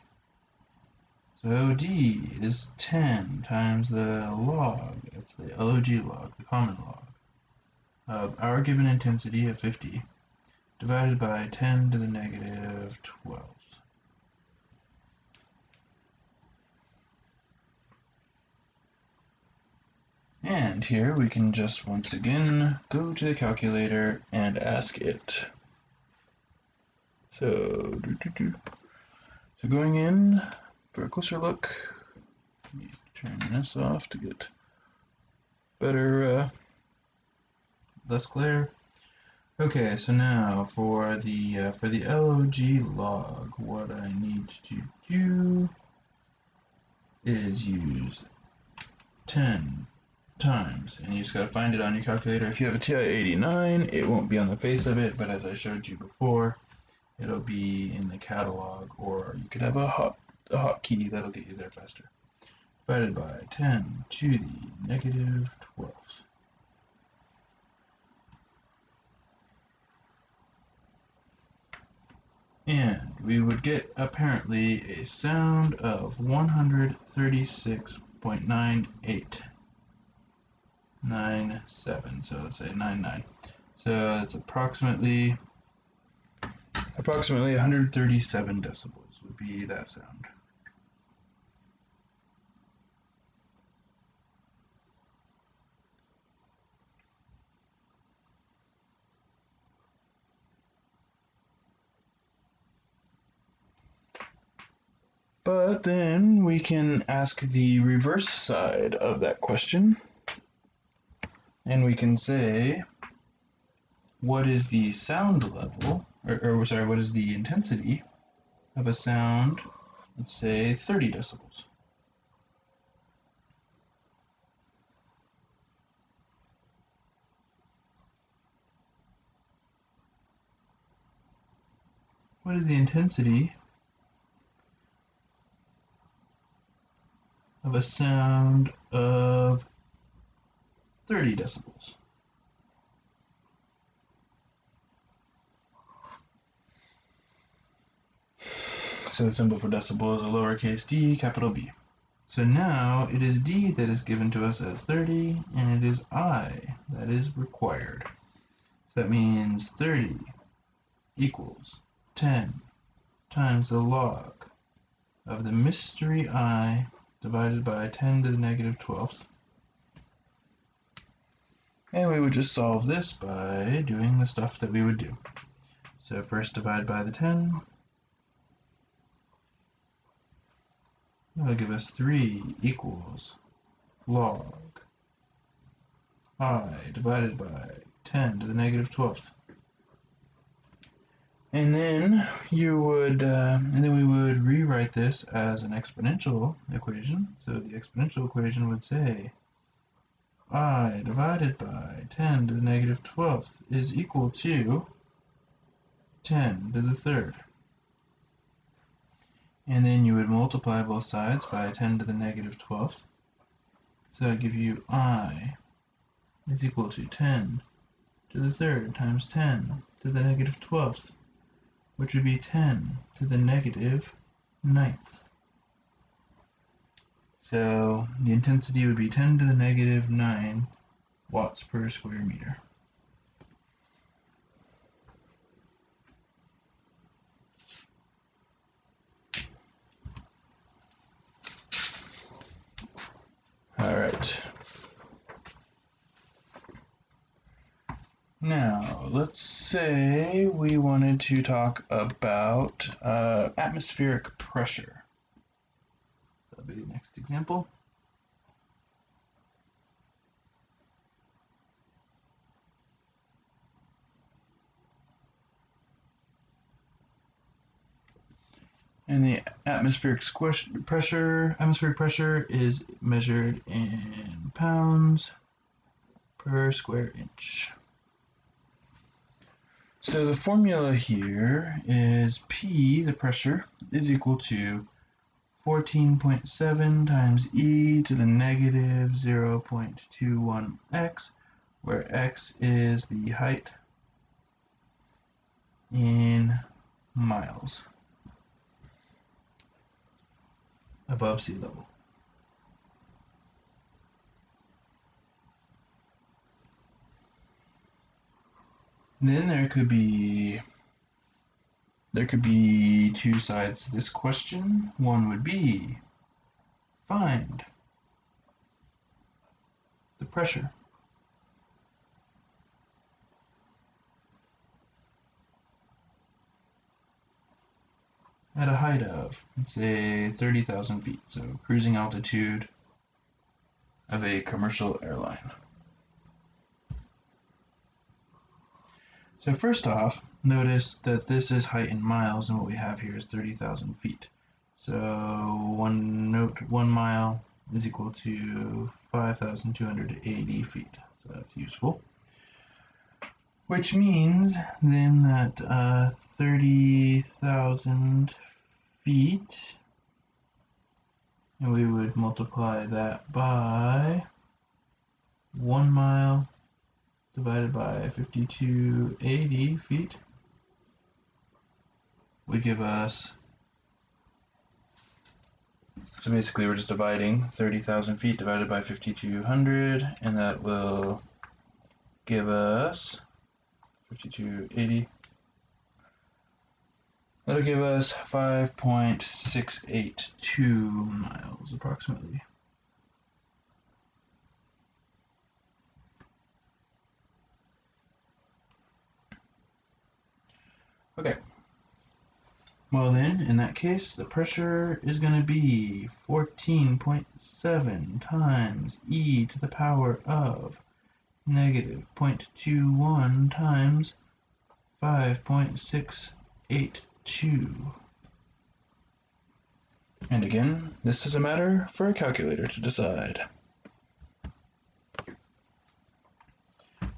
So D is 10 times the log, that's the log log, the common log, of our given intensity of 50 divided by 10 to the negative 12. And here we can just once again go to the calculator and ask it. So going in for a closer look, let me turn this off to get better, less glare. Okay, so now for the log log, what I need to do is use 10 times, and you just gotta find it on your calculator. If you have a TI-89, it won't be on the face of it, but as I showed you before, it'll be in the catalog, or you could have a hotkey that'll get you there faster. Divided by 10 to the negative 12. And we would get apparently a sound of 136.9897. So let's say 99. So it's approximately 137 decibels would be that sound. But then we can ask the reverse side of that question, and we can say, what is the sound level, or sorry, what is the intensity of a sound, let's say 30 decibels. What is the intensity of a sound of 30 decibels? So the symbol for decibel is a lowercase d, capital B. So now it is d that is given to us as 30, and it is I that is required. So that means 30 equals 10 times the log of the mystery I divided by 10 to the negative 12th. And we would just solve this by doing the stuff that we would do. So first divide by the 10. That'll give us 3 equals log I divided by 10 to the negative 12th. And then we would rewrite this as an exponential equation. So the exponential equation would say I divided by 10 to the negative 12th is equal to 10 to the third. And then you would multiply both sides by 10 to the negative 12th. So that would give you I is equal to 10 to the third times 10 to the negative 12th, which would be 10 to the negative 9th. So the intensity would be 10 to the negative 9 watts per square meter. All right. Now, let's say we wanted to talk about atmospheric pressure. That'll be the next example. atmospheric pressure is measured in pounds per square inch. So the formula here is P, the pressure, is equal to 14.7 times e to the negative 0.21x, where x is the height in miles above sea level. Then there could be two sides to this question. One would be find the pressure. At a height of, let's say, 30,000 feet, so cruising altitude of a commercial airline. So first off, notice that this is height in miles, and what we have here is 30,000 feet. So 1 mile is equal to 5,280 feet. So that's useful. Which means then that 30,000 feet, and we would multiply that by 1 mile divided by 5,280 feet would give us, so basically we're just dividing 30,000 feet divided by 5,200, and that will give us 5,280. That'll give us 5.682 miles approximately. Okay. Well then, in that case, the pressure is going to be 14.7 times e to the power of negative 0.21 times 5.682. And again, this is a matter for a calculator to decide.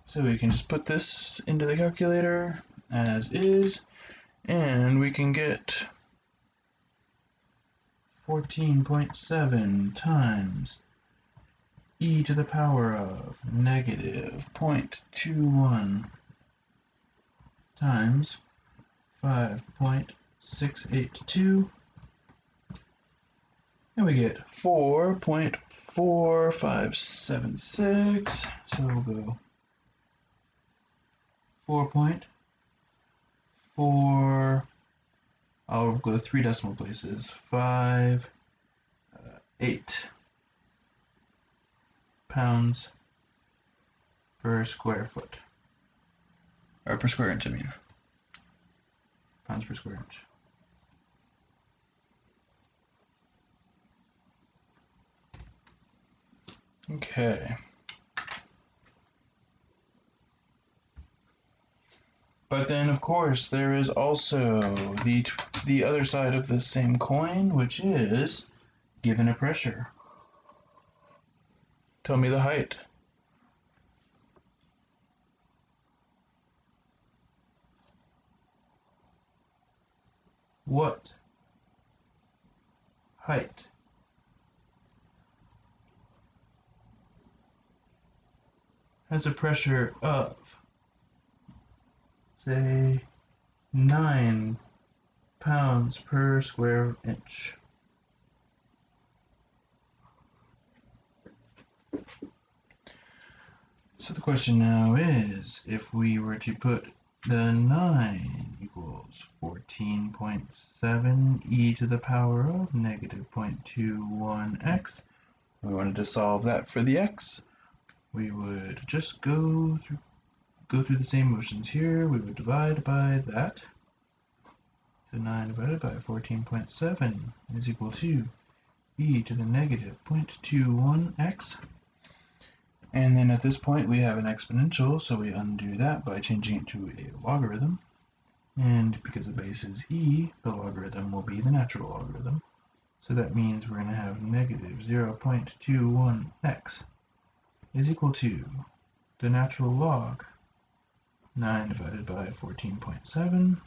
So we can just put this into the calculator as is, and we can get 14.7 times e to the power of negative 0.21 times 5.682, and we get 4.4576, so we'll go 4.4, I'll go 3 decimal places, 5, 8 pounds per square foot, or per square inch, I mean, pounds per square inch. Okay. But then, of course, there is also the other side of the same coin, which is given a pressure. Tell me the height. What height has a pressure of, say, 9 pounds per square inch? So the question now is, if we were to put the 9 equals 14.7 e to the power of negative 0.21x, we wanted to solve that for the x, we would just go through the same motions here. We would divide by that. So 9 divided by 14.7 is equal to e to the negative 0.21x. And then at this point we have an exponential, so we undo that by changing it to a logarithm. And because the base is e, the logarithm will be the natural logarithm. So that means we're going to have negative 0.21x is equal to the natural log 9 divided by 14.7,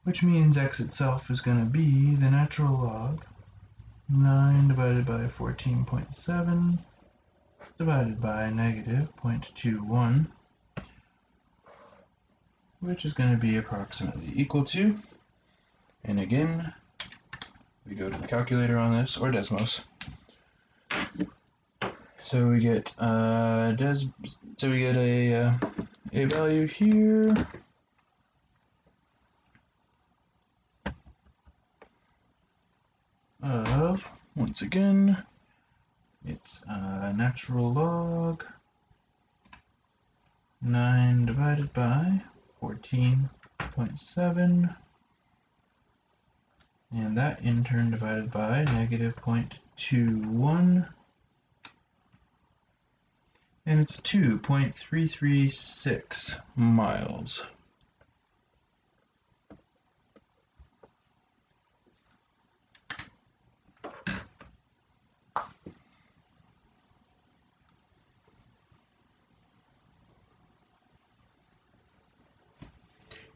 which means x itself is going to be the natural log 9 divided by 14.7 divided by negative 0.21, which is going to be approximately equal to, and again, we go to the calculator on this, or Desmos. So we get a value here of, once again, it's natural log 9 divided by 14.7, and that in turn divided by negative 0.21, and it's 2.336 miles.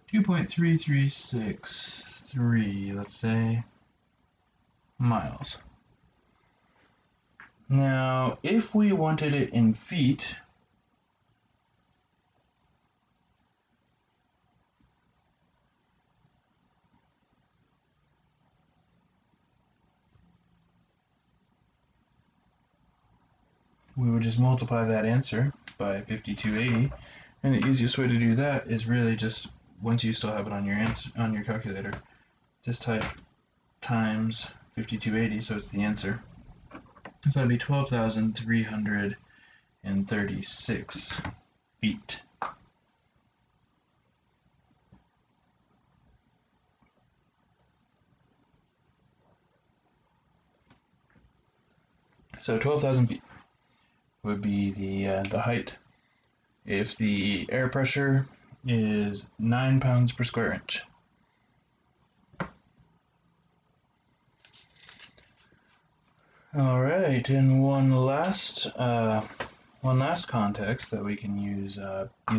Two point three three six three, let's say, miles. Now, if we wanted it in feet, we would just multiply that answer by 5280, and the easiest way to do that is really just, once you still have it on your calculator, just type times 5280, so it's the answer. So that'd be 12,336 feet. So 12,000 feet would be the height if the air pressure is 9 pounds per square inch. All right, and one last context that we can use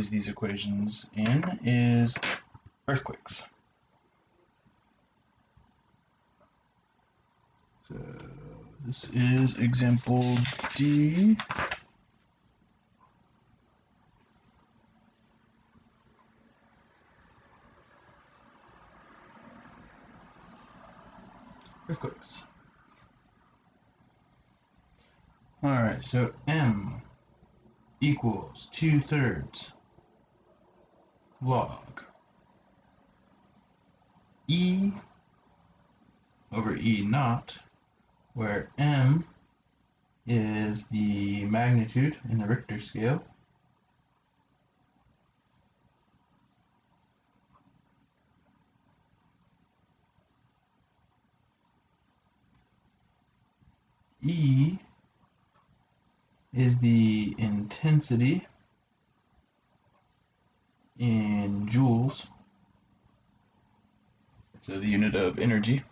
these equations in is earthquakes. So this is example D. Earthquakes. All right, so M equals 2/3 log E over E naught, where M is the magnitude in the Richter scale, E is the intensity in joules, so the unit of energy,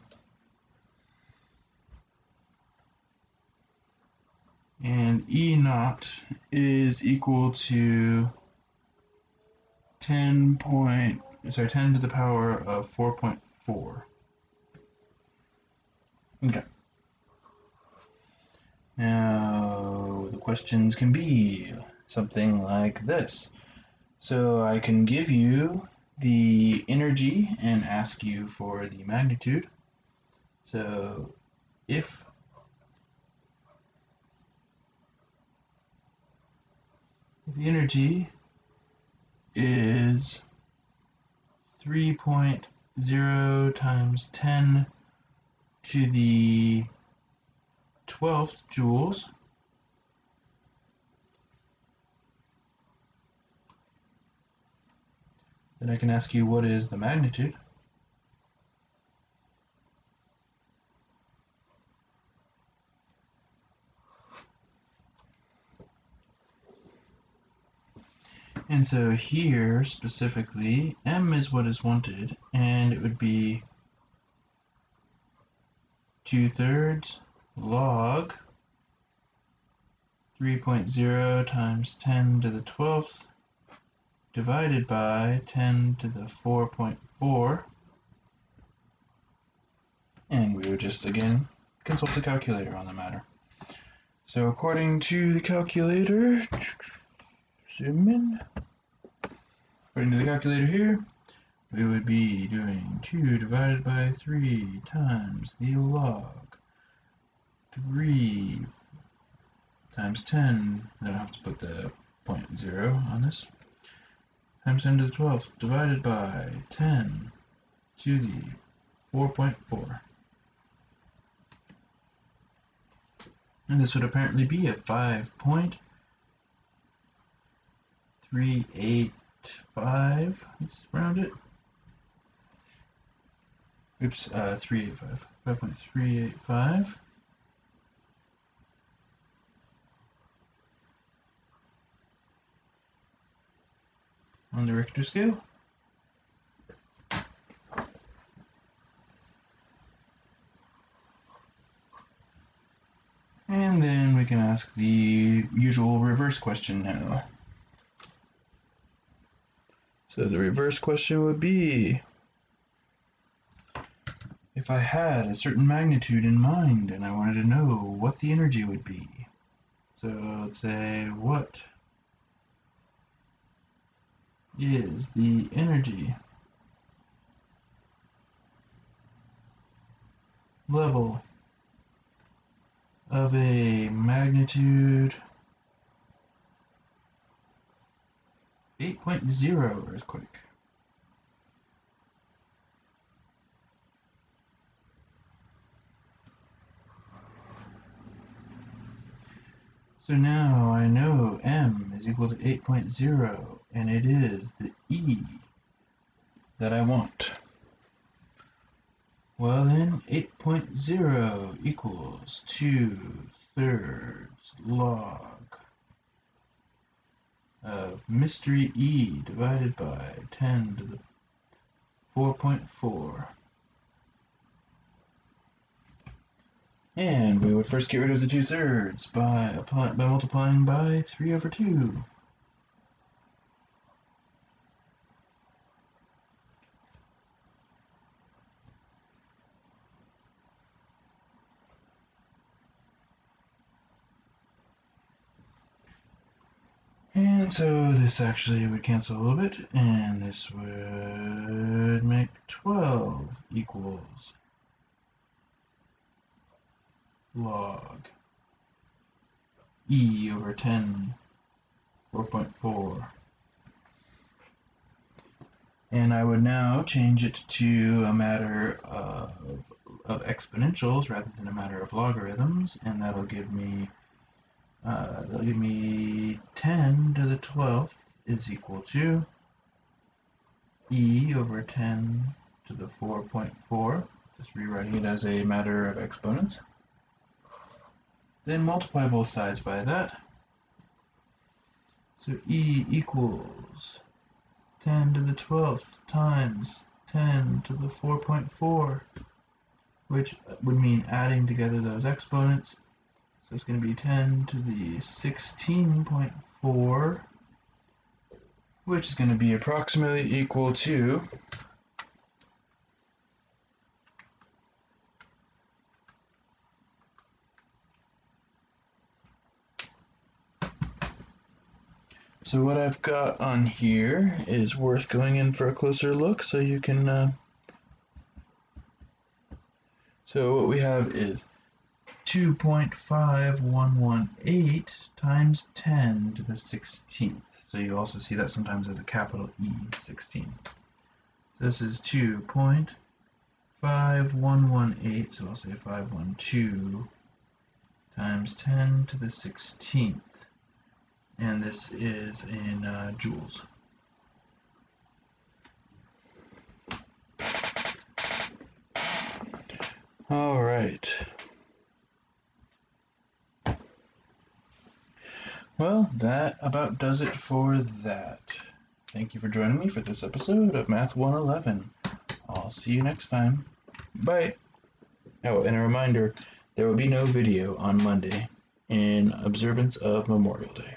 and E naught is equal to 10 to the power of 4.4. Okay. Now, the questions can be something like this. So I can give you the energy and ask you for the magnitude. So if the energy is 3.0 times 10 to the 12th joules, then I can ask you what is the magnitude. And so here, specifically, m is what is wanted, and it would be 2/3 log 3.0 times 10 to the 12th divided by 10 to the 4.4. And we would just, again, consult the calculator on the matter. So according to the calculator, zoom in. According to the calculator here, we would be doing 2 divided by 3 times the log 3 times 10, then I'll have to put the 0.0 on this, times 10 to the 12th divided by 10 to the 4.4. And this would apparently be a 5.385. Let's round it. Oops, 385. 5.385. On the Richter scale. And then we can ask the usual reverse question now. So the reverse question would be, if I had a certain magnitude in mind and I wanted to know what the energy would be. So let's say, what is the energy level of a magnitude 8.0 earthquake? So now I know m is equal to 8.0, and it is the E that I want. Well then, 8.0 equals 2/3 log of mystery E divided by 10 to the 4.4. And we would first get rid of the 2/3 by multiplying by 3/2. And so this actually would cancel a little bit, and this would make 12 equals log E over 10, 4.4. And I would now change it to a matter of exponentials rather than a matter of logarithms, and that'll give me 10 to the 12th is equal to E over 10 to the 4.4, just rewriting it as a matter of exponents. Then multiply both sides by that. So E equals 10 to the 12th times 10 to the 4.4, which would mean adding together those exponents. So it's going to be 10 to the 16.4, which is going to be approximately equal to So what I've got on here is worth going in for a closer look, so you can so what we have is 2.5118 times 10 to the 16th. So you also see that sometimes as a capital E, 16. So this is 2.5118, so I'll say 512 times 10 to the 16th. And this is in joules. All right. Well, that about does it for that. Thank you for joining me for this episode of Math 111. I'll see you next time. Bye. Oh, and a reminder, there will be no video on Monday in observance of Memorial Day.